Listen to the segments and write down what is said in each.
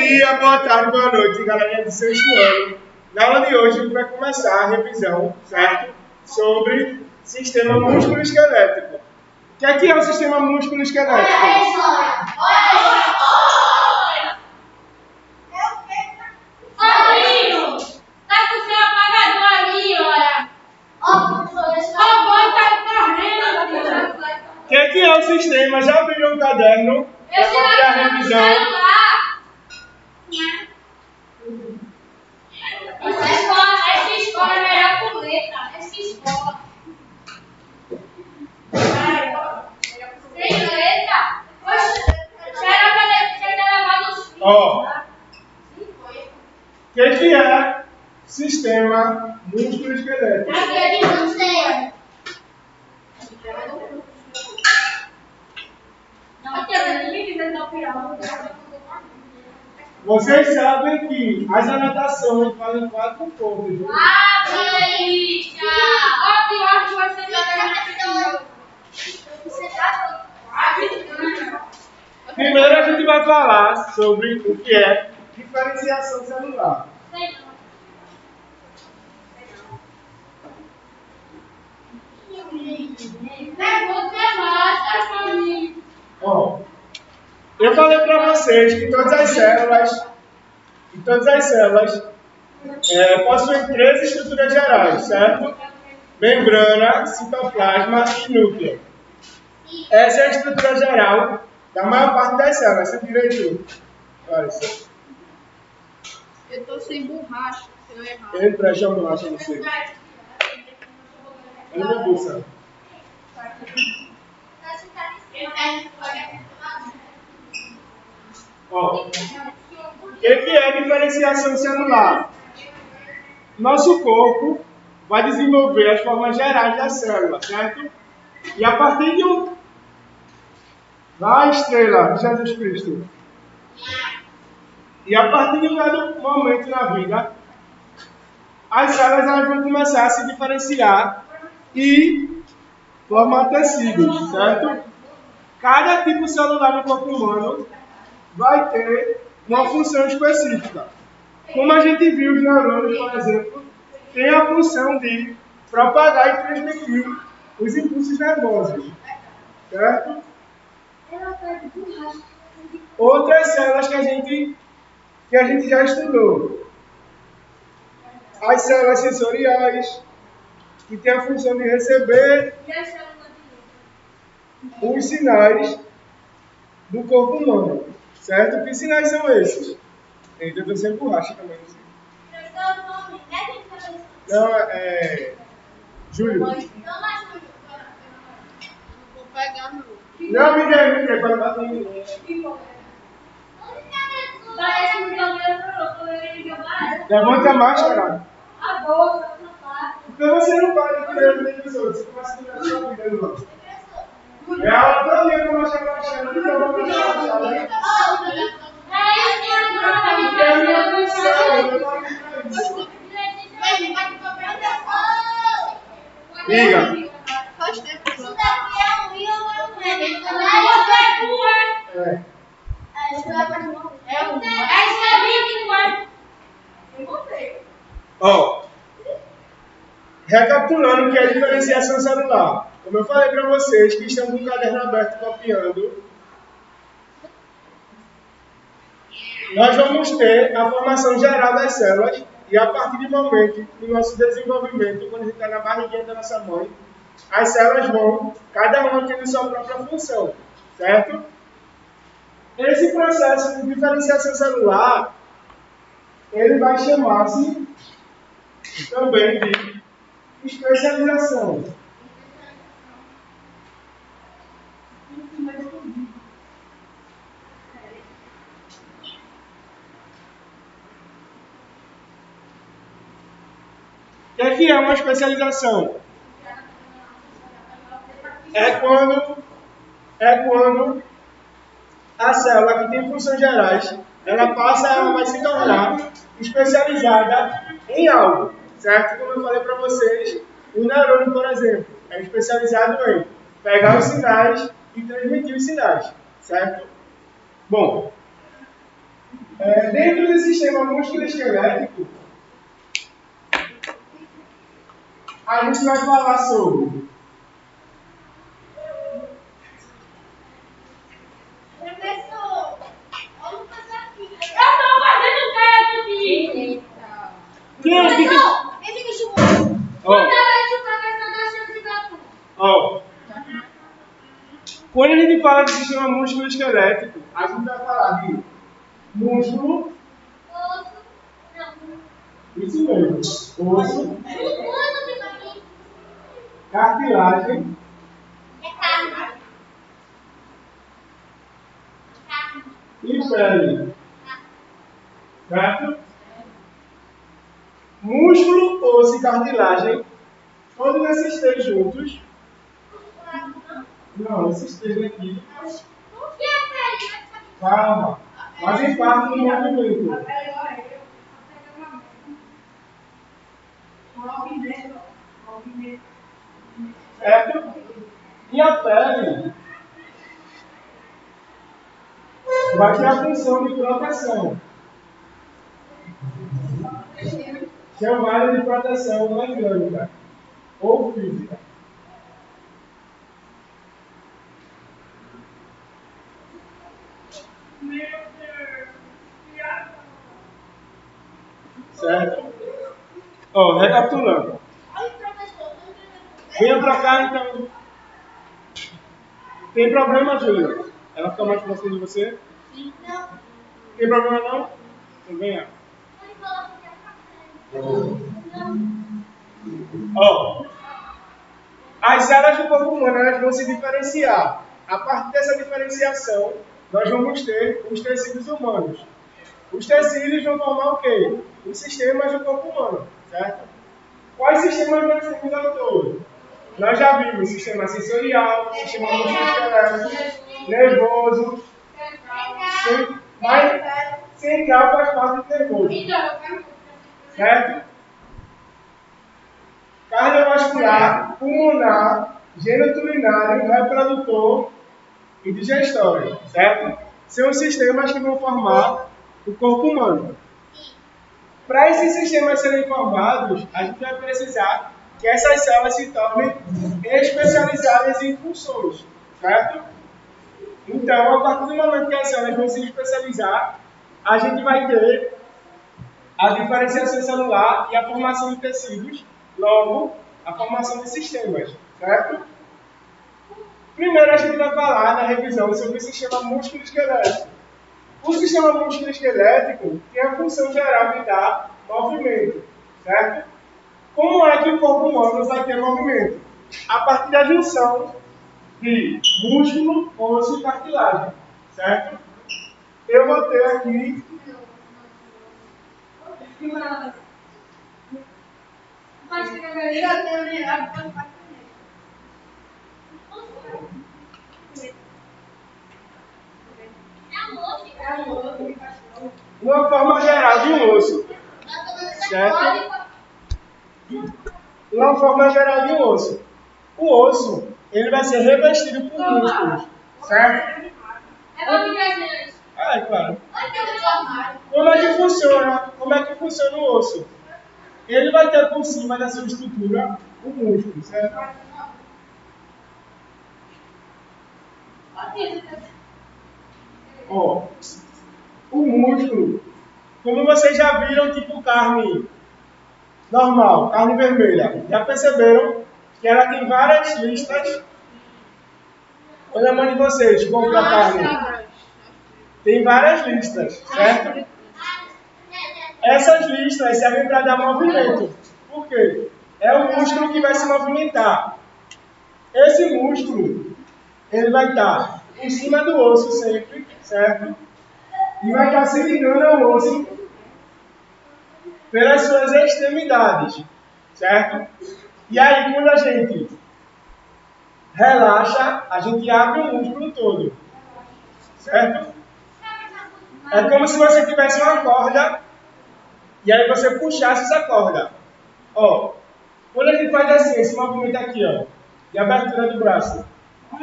dia, boa tarde, boa noite, galerinha do sexto ano. Na aula de hoje a gente vai começar a revisão, certo? Sobre sistema músculo-esquelético. O que é o sistema músculo-esquelético? O que é o sistema? Já abriram o caderno para copiar a revisão? Essa escola é melhor com letra. Essa escola. Sem letra? Poxa, será que ele ter levado os filhos? Ó, o que é sistema músculo-esquelético? Não sei. Vocês sabem que as anotações valem 4 pontos. Ah, Felicia! Ó, que hora que vai ser Primeiro a gente vai falar sobre o que é diferenciação celular. Ó, eu falei para vocês que todas as células possuem 3 estruturas gerais, certo? Membrana, citoplasma e núcleo. Essa é a estrutura geral da maior parte das células. Você direitinho. Olha isso. Eu tô sem borracha, se eu errar. Ele presta a borracha a você. Olha minha bolsa. Ó, o que é diferenciação celular? Nosso corpo vai desenvolver as formas gerais da célula, certo? E a partir de um... Vai, estrela de Jesus Cristo. E a partir de um dado momento na vida, as células elas vão começar a se diferenciar e formar tecidos, certo? Cada tipo celular no corpo humano vai ter uma função específica. Como a gente viu, os neurônios, por exemplo, têm a função de propagar e transmitir os impulsos nervosos, certo? Outras células que a gente já estudou. As células sensoriais, que têm a função de receber os sinais do corpo humano, certo? Que sinais são esses? Eu estou sem borracha também, não sei. Não, Júlio. Vou pegar no. Não, Miguel, para bater em mim. Levanta a máscara. Porque você não para de cuidar da vida dos outros. Você começa a cuidar da sua vida, irmão. É a aula toda que eu vou achar que eu não vou achar que é a minha função. Eu não estou aqui para isso. Diga. Faz tempo que eu não. Ó, recapitulando o que é diferenciação celular. Como eu falei para vocês que estão com o caderno aberto copiando, nós vamos ter a formação geral das células e a partir do momento do nosso desenvolvimento, quando a gente está na barriguinha da nossa mãe, as células vão, cada uma tendo sua própria função, certo? Esse processo de diferenciação celular, ele vai chamar-se também de especialização. O que é uma especialização? É quando a célula que tem funções gerais, ela vai se tornar especializada em algo, certo? Como eu falei para vocês, o neurônio, por exemplo, é especializado em pegar os sinais e transmitir os sinais, certo? Bom, Dentro do sistema musculoesquelético, a gente vai falar sobre Professor, vamos fazer aqui. Eu estou fazendo tempo, filho. quem é que... Professor, ele me chamou. Quando ela chutar, vai dar chance de dar tudo. Ó, quando a gente fala de sistema musculoesquelético, a gente vai falar de músculo, Osso. Não. isso mesmo, osso, Quando tem aqui? cartilagem É carne. Carne. e pele. Certo? Músculo, osso e cartilagem, todos esses três juntos. Não, esses três aqui. O que é pele? Calma. Fazem parte do movimento. Certo? E a pele vai ter a função de proteção. Chamada de proteção mecânica ou física. Certo? Ó, recapitulando. Olha, professor. Venha pra cá, então. Tem problema, Júlia? Ela fica mais próxima de você? Não. Tem problema não? Então venha. Ele falou que é não. Ó, as áreas do corpo humano elas vão se diferenciar. A partir dessa diferenciação, nós vamos ter os tecidos humanos. Os tecidos vão formar o quê? Os sistemas do corpo humano, certo? Quais sistemas nós temos ao todo? Nós já vimos sistema sensorial, sistema musculoesquelético, nervoso, mas central faz parte do nervoso, certo? Cardiovascular, pulmonar, geniturinário, reprodutor e digestório, certo? São os sistemas que vão formar o corpo humano. Para esses sistemas serem formados, a gente vai precisar que essas células se tornem especializadas em funções, certo? Então, a partir do momento que as células vão se especializar, a gente vai ter a diferenciação celular e a formação de tecidos, logo, a formação de sistemas, certo? Primeiro, a gente vai falar na revisão sobre o sistema músculo-esquelético. O sistema músculo-esquelético tem a função geral de dar movimento, certo? Como é que o corpo humano vai ter movimento? A partir da junção de músculo, osso e cartilagem, certo? Eu vou ter aqui uma forma geral de um osso, certo? Uma forma geral de um osso. O osso, ele vai ser revestido por músculos, certo? É, claro. Como é que funciona? Como é que funciona o osso? Ele vai ter por cima da sua estrutura o músculo, certo? Ó, o músculo, como vocês já viram, tipo carne normal, carne vermelha, já perceberam que ela tem várias listas? Olha a mão de vocês, como a carne. Tem várias listas, certo? Essas listas servem para dar movimento. Por quê? É o músculo que vai se movimentar. Esse músculo, ele vai estar em cima do osso sempre, certo? E vai estar se ligando ao osso pelas suas extremidades, certo? E aí, quando a gente relaxa, a gente abre o músculo todo, certo? É como se você tivesse uma corda e aí você puxasse essa corda. Ó, quando a gente faz assim, esse movimento aqui, ó, de abertura do braço,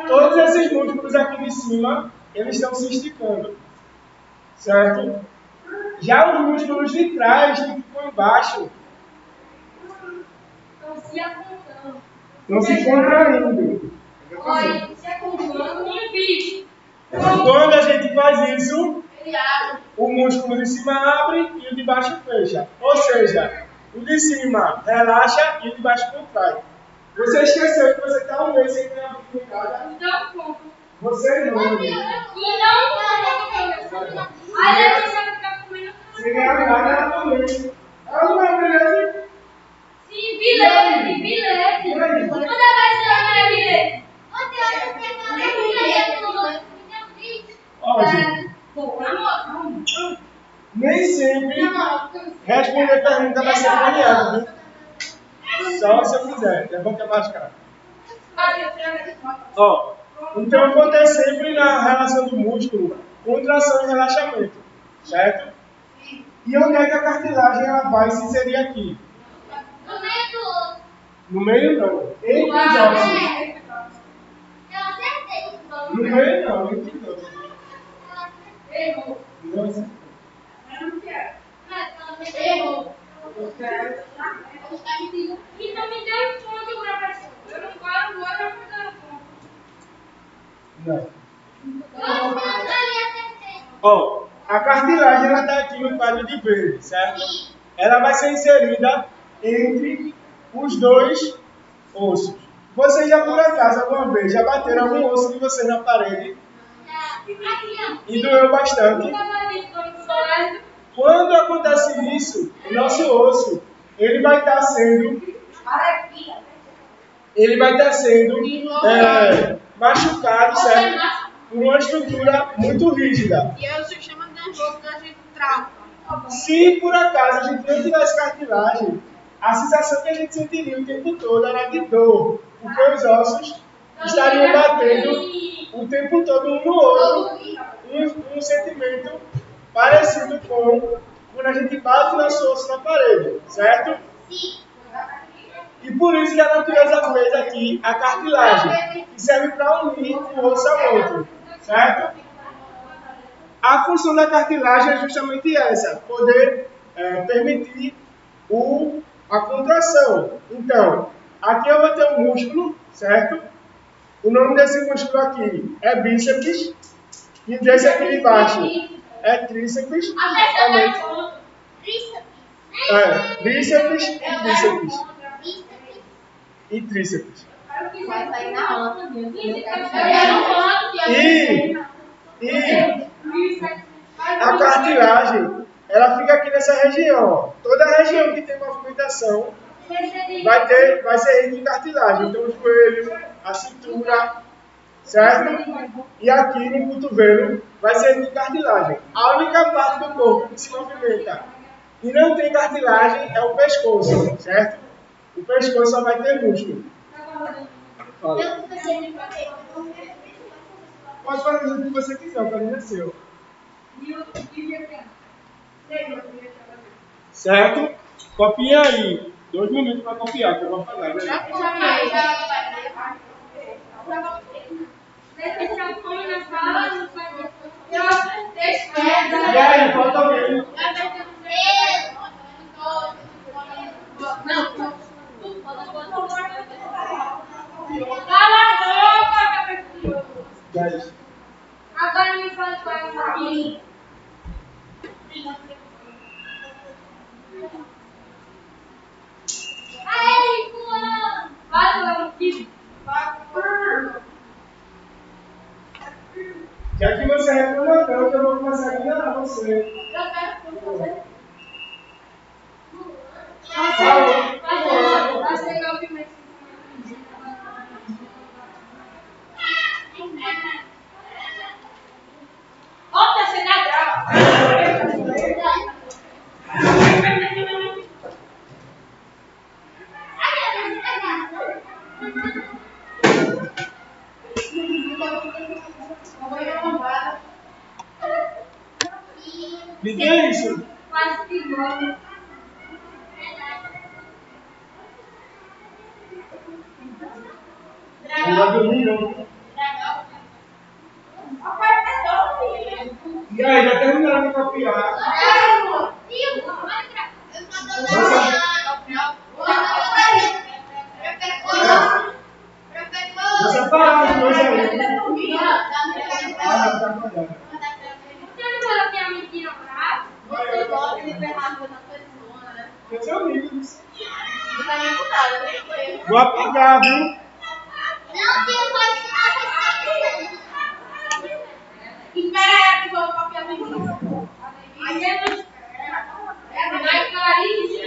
todos esses músculos aqui de cima, eles estão se esticando, certo? Já os músculos de trás que ficam embaixo estão se contraindo. Olha, se acumulando no bicho. Quando a gente faz isso, o músculo de cima abre e o de baixo fecha. Ou seja, o de cima relaxa e o de baixo contrai. Você esqueceu que você está um mês sem ter abrir em casa? Então, como? Você não. E não, aí a gente vai ficar comendo. Sem ganhar nada, ela também. Ela não é beleza? Sim, bilhete. Quando vai ser a bilhete? Ó, gente, nem sempre responder pergunta vai ser premiado, viu? Só se eu quiser. Levanta a máscara. Ó, então eu vou ter sempre na relação do músculo contração e relaxamento, certo? E onde é que a cartilagem ela vai se inserir aqui? No meio não, entre os ossos. No meio não, entre os ossos. Não, Então me deu um ponto, professor. Eu não paro, vou dar ponto. não. Ó, a cartilagem ela está aqui no quadro de verde, certo? Ela vai ser inserida entre os dois ossos. Vocês já por acaso alguma vez já bateram algum osso de vocês na parede e doeu bastante? Quando acontece isso, o nosso osso ele vai estar sendo machucado, certo? Por uma estrutura muito rígida. E aí o sistema nervoso da gente trava. Se por acaso a gente não tivesse cartilagem, a sensação que a gente sentiria o tempo todo era de dor, porque os ossos estariam batendo o tempo todo um no outro, um sentimento parecido com quando a gente bate o nosso osso na parede, certo? E por isso que a natureza fez aqui a cartilagem, que serve para unir um osso ao outro, certo? A função da cartilagem é justamente essa, poder permitir a contração. Então, aqui eu vou ter um músculo, certo? O nome desse músculo aqui é bíceps, e desse aqui de baixo é tríceps. Bíceps e bíceps. E tríceps. E a cartilagem, ela fica aqui nessa região. Ó. Toda a região que tem movimentação vai ser rica em cartilagem. Então, o joelho, a cintura, certo? E aqui no cotovelo vai ser rica em cartilagem. A única parte do corpo que se movimenta e não tem cartilagem é o pescoço, certo? O pescoço só vai ter músculo. Fala. Pode fazer o que você quiser, o caminho é seu. Certo? Copia aí. 2 minutos para copiar, que eu vou falar. Né? E aí, falta alguém? Agora me fala qual é o caminho. Aí, fulano! Vai, fulano, aqui. Já que você reclama tanto, eu vou começar a enganar você. Eu quero que você. Vai ser o primeiro. Volta, você na grava. Me dê isso. Quase que igual. Não vai dormir, não. E aí, já terminaram de copiar? Meus amigos. Vou aplicar, viu? Espera aí, que vou copiar o livro. Aí temos mais Clarice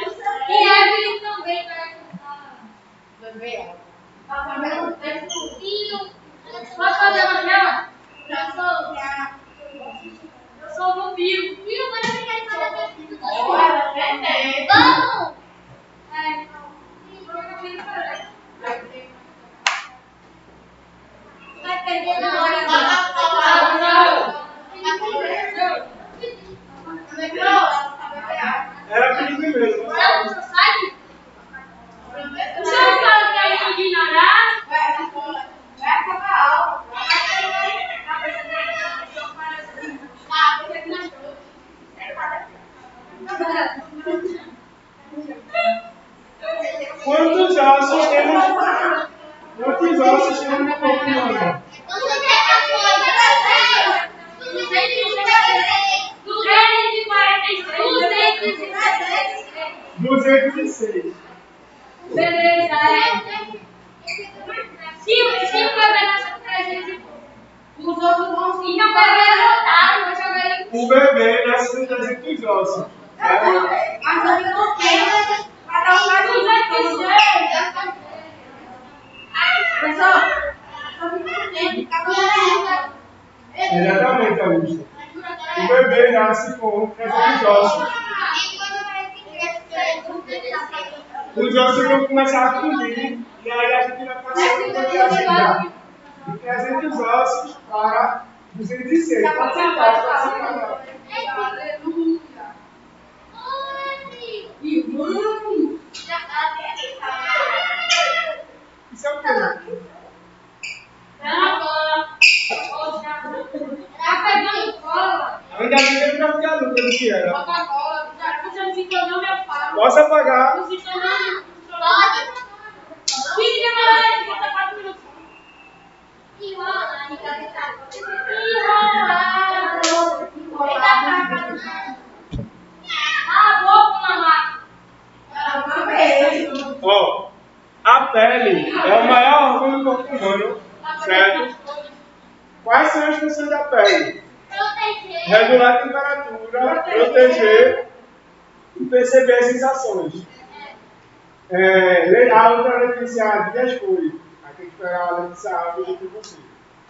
e Evelyn também vai beber. Posso fazer uma dela? Eu sou o Pio. Pio, agora você quer fazer a vamos! Vai perder na hora. Era perigo mesmo. Você sabe? O senhor fala que é ignorar? Vai acabar a aula. Quantos ossos temos? Quantos ossos temos no corpo humano? 206. Beleza, se o bebê nasceu com 300, os outros vão sim. Então o bebê é lotado, vou jogar ele. O bebê nasce com 300 ossos. Mas eu não quero. Vai dar mais 206. Professor, Exatamente, Augusto. O bebê nasce com 300 ossos. Os ossos vão começar a fundir e aí a gente vai passando para a gente de 300 ossos para 206. Pode sentar, pode sentar. Isso é o quê? Tá pegando cola. Ainda bem que eu não fiquei aluno do que era. Coca-Cola. Você não se tornou meu pai. Posso apagar? Não se tornou. Pode. 15 minutos, falta 4 minutos. Enrola. Ah, boca, mamãe. Ó, a pele é o maior órgão do corpo humano, certo? Quais são as funções da pele? Regular a temperatura, proteger e perceber as sensações. A outra Letícia, a Dias foi. Aí tem que esperar a Letícia água de você.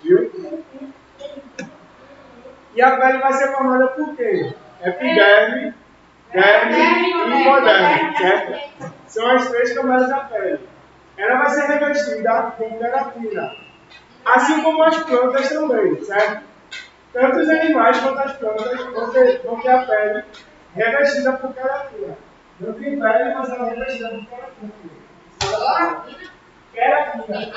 Viu? E a pele vai ser formada por quê? Epiderme, derme e hipoderme, certo? São as 3 camadas da pele. Ela vai ser revestida com queratina. Assim como as plantas também, certo? Tanto os animais quanto as plantas vão ter a pele revestida por queratina. Não tem pele, mas ela é revestida por queratina. Queratina.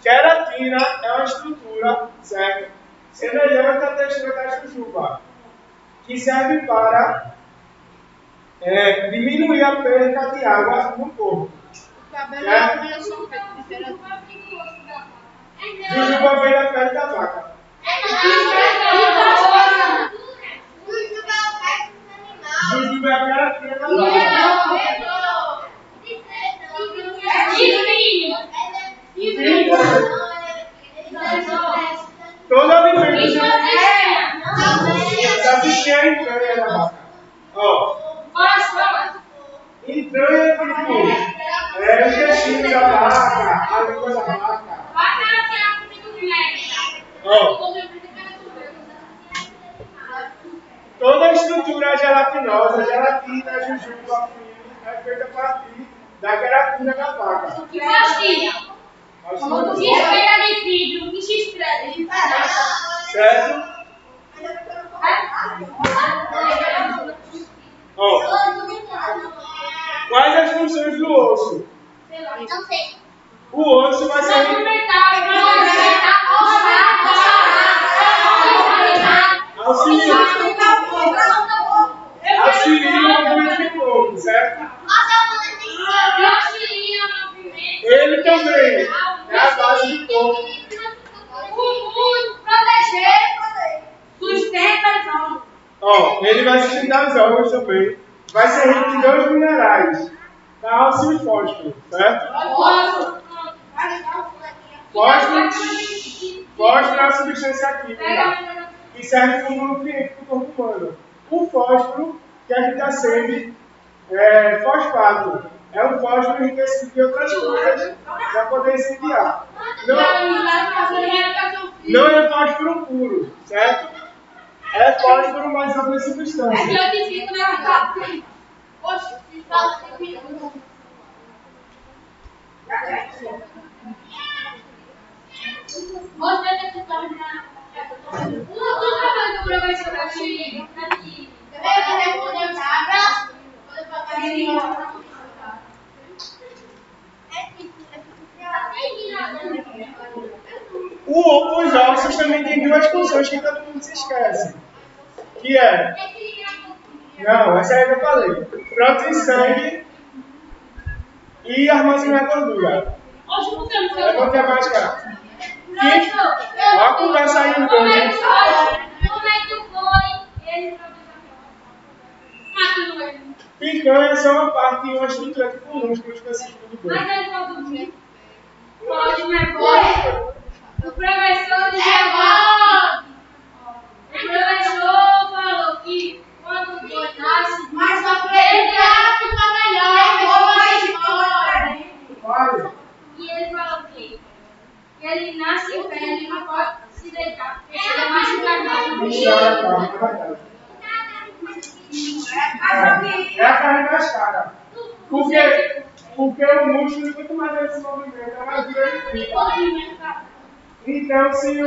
Queratina é uma estrutura, certo? Semelhante à textura da jujuba, que serve para diminuir a perda de água no corpo. Jujuba vem da pele da vaca. Jujuba é a queratina da vaca. Todo alimento da bichinha entranha da vaca. Ó, entranha é o intestino da vaca, a língua da vaca. Ó, toda a estrutura gelatinosa, gelatina, jujuba, fino, é feita a partir da queratina da vaca. Certo? Ó, quais as funções do osso? Não sei. O osso vai ser auxilia o movimento do corpo, certo? Ele também é a base do corpo. Proteger, sustenta Ele vai sustentar os órgãos também. Vai ser rico em 2 minerais: cálcio e fósforo, certo? Fósforo é uma substância química que serve como nutriente para o corpo humano. O fósforo que a gente acende é fosfato. É um fósforo enriquecido de outras coisas para poder incendiar. Não é fósforo puro, certo? É fósforo, mas é outra substância. Os ossos também têm 2 funções que todo mundo se esquece. Que é... Não, essa aí eu falei. Produzir sangue e armazenar gordura. Levante a máscara. E olha a conversa aí, então, gente. Como é que foi ele produzir? Picanha é só uma parte de uma estrutura, tipo um músculo específico do corpo. Mas ele produziu. Pode, mas pode. O professor dizia, o professor falou que quando o boi nasce, mas só que ele fica melhor, Vale. e ele falou que ele nasce em pé, ele não pode se deitar, porque ele é machucado. Isso é verdade. É a carne mais cara. Porque o músculo, quanto mais ele se movimenta, mais duro ele fica. Então, se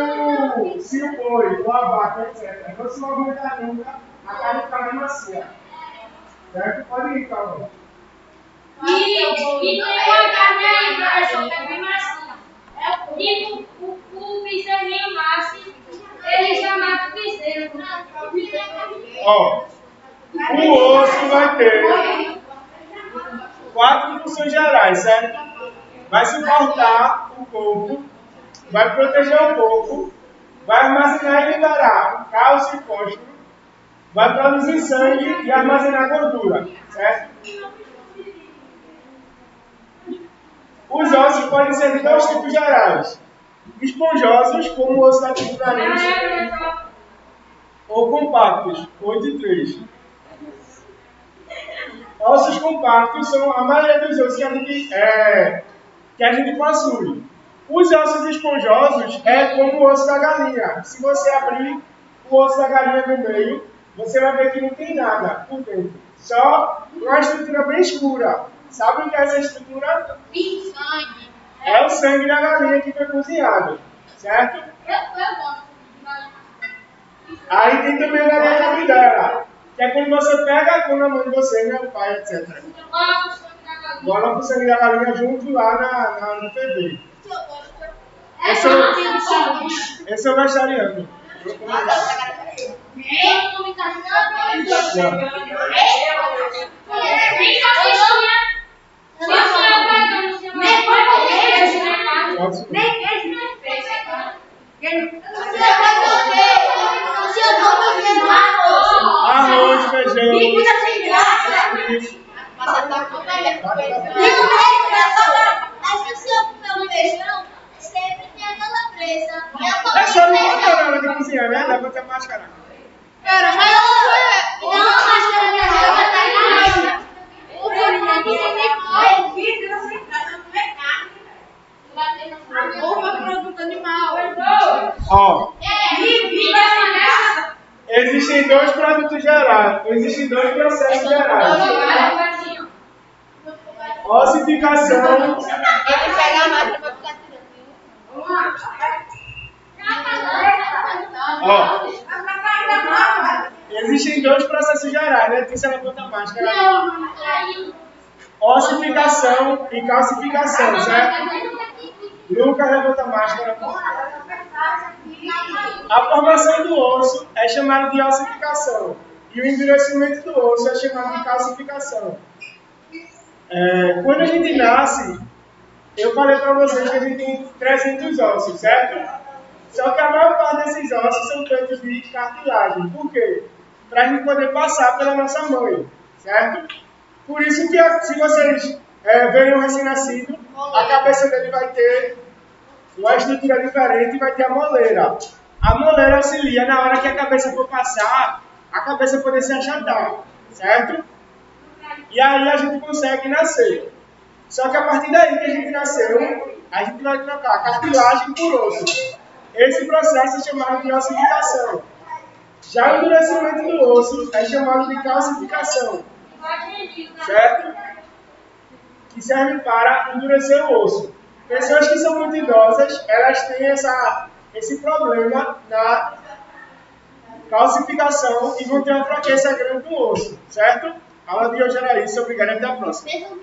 o boi, o abaca, etc., não se movimentar nunca, a carne fica mais macia. Certo? Pode ir, calma. E tem uma carne aí, professor, que é bem macia. Tipo, o bezerrinho nasce, ele chama de bezerro. Ó, o osso vai ter 4 funções gerais, certo? Vai suportar o corpo, vai proteger o corpo, vai armazenar e liberar cálcio e fósforo, vai produzir sangue e armazenar gordura, certo? Os ossos podem ser de 2 tipos gerais: esponjosos, como o osso da tíbia nariz, ou compactos, 8 e 3. Ossos compactos são a maioria dos ossos que a gente possui. Os ossos esponjosos é como o osso da galinha. Se você abrir o osso da galinha no meio, você vai ver que não tem nada por dentro. Só uma estrutura bem escura. Sabe o que é essa estrutura? Sangue. É o sangue da galinha que foi cozinhado. Certo? Eu gosto de galinha. Aí tem também a galinha dela, que é quando você pega a cor na mão de você, né, o pai, etc. Coloca o sangue da galinha junto lá no TV. Eu sou vegetariano. Arroz, feijão. Sempre tem a calabresa. É só não botar na hora de cozinhar, né? Dá pra ter máscara. Cara, mas ovo é produto animal. Ó, existem 2 produtos gerais. Existem 2 processos gerais. Ossificação. Ó, existem 2 processos gerais, né? Tem que ser na máscara. Ossificação e calcificação, certo? Nunca levanta a máscara. A formação do osso é chamada de ossificação. E o endurecimento do osso é chamado de calcificação. Quando a gente nasce, eu falei para vocês que a gente tem 300 ossos, certo? Só que a maior parte desses ossos são feitos de cartilagem. Por quê? para a gente poder passar pela nossa mãe, certo? Por isso que se vocês verem um recém-nascido, a cabeça dele vai ter uma estrutura diferente e vai ter a moleira. A moleira auxilia na hora que a cabeça for passar, a cabeça poder se achatar, certo? E aí a gente consegue nascer. Só que a partir daí que a gente nasceu, a gente vai trocar cartilagem por osso. Esse processo é chamado de ossificação. Já o endurecimento do osso é chamado de calcificação, certo? Que serve para endurecer o osso. Pessoas que são muito idosas, elas têm esse problema na calcificação e vão ter uma fraqueza grande no osso, certo? A aula de hoje era isso. Obrigado e até a próxima.